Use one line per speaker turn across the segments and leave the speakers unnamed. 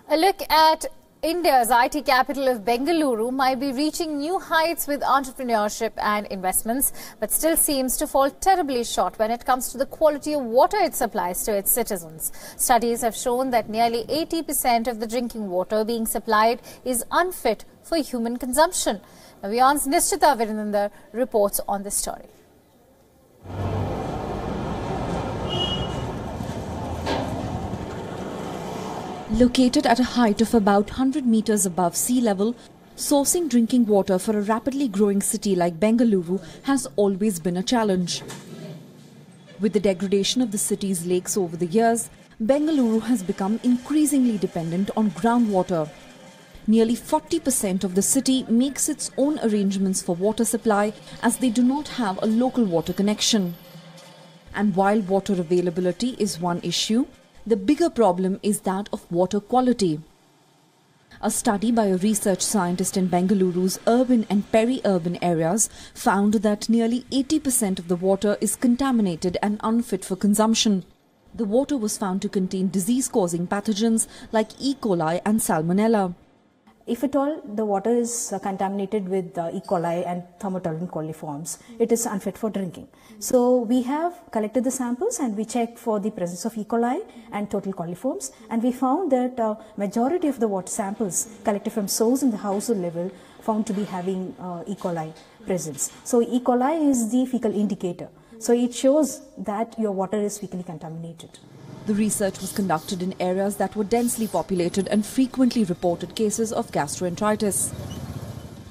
A look at India's IT capital of Bengaluru might be reaching new heights with entrepreneurship and investments, but still seems to fall terribly short when it comes to the quality of water it supplies to its citizens. Studies have shown that nearly 80% of the drinking water being supplied is unfit for human consumption. Now, Wion's Nishtita Virendra reports on this story.
Located at a height of about 100 meters above sea level, sourcing drinking water for a rapidly growing city like Bengaluru has always been a challenge. With the degradation of the city's lakes over the years, Bengaluru has become increasingly dependent on groundwater. Nearly 40% of the city makes its own arrangements for water supply as they do not have a local water connection. And while water availability is one issue, the bigger problem is that of water quality. A study by a research scientist in Bengaluru's urban and peri-urban areas found that nearly 80% of the water is contaminated and unfit for consumption. The water was found to contain disease-causing pathogens like E. coli and Salmonella.
If at all the water is contaminated with E. coli and thermotolerant coliforms, it is unfit for drinking. So we have collected the samples and we checked for the presence of E. coli and total coliforms, and we found that majority of the water samples collected from source in the household level found to be having E. coli presence. So E. coli is the fecal indicator. So it shows that your water is fecally contaminated.
The research was conducted in areas that were densely populated and frequently reported cases of gastroenteritis.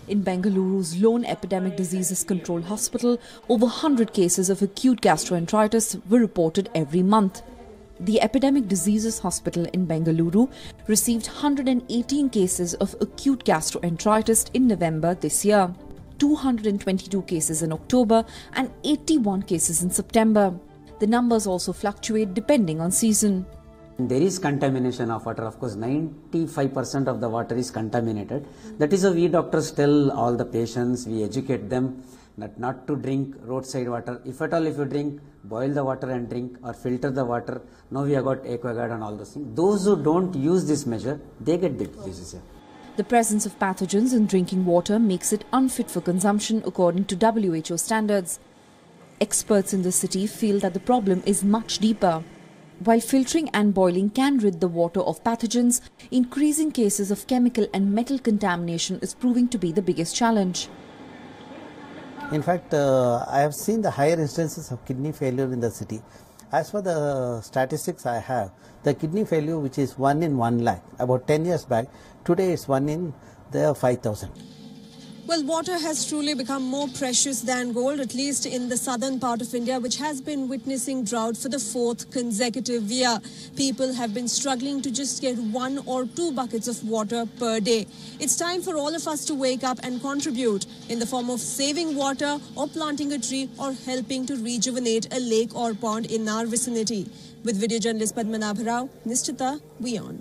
In Bengaluru's lone epidemic diseases control hospital, over 100 cases of acute gastroenteritis were reported every month. The epidemic diseases hospital in Bengaluru received 118 cases of acute gastroenteritis in November this year, 222 cases in October and 81 cases in September. The numbers also fluctuate depending on season.
There is contamination of water. Of course, 95% of the water is contaminated. That is why we doctors tell all the patients, we educate them that not to drink roadside water. If at all, if you drink, boil the water and drink, or filter the water. Now we have got aquaguard and all those things. Those who don't use this measure, they get the diseases.
The presence of pathogens in drinking water makes it unfit for consumption according to WHO standards. Experts in the city feel that the problem is much deeper. While filtering and boiling can rid the water of pathogens, increasing cases of chemical and metal contamination is proving to be the biggest challenge.
In fact, I have seen the higher instances of kidney failure in the city. As for the statistics I have, the kidney failure, which is 1 in 1 lakh, about 10 years back, today it's 1 in the 5,000.
Well, water has truly become more precious than gold, at least in the southern part of India, which has been witnessing drought for the 4th consecutive year. People have been struggling to just get 1 or 2 buckets of water per day. It's time for all of us to wake up and contribute in the form of saving water or planting a tree or helping to rejuvenate a lake or pond in our vicinity. With video journalist Padmanabha Rao, Nishtita, Wion.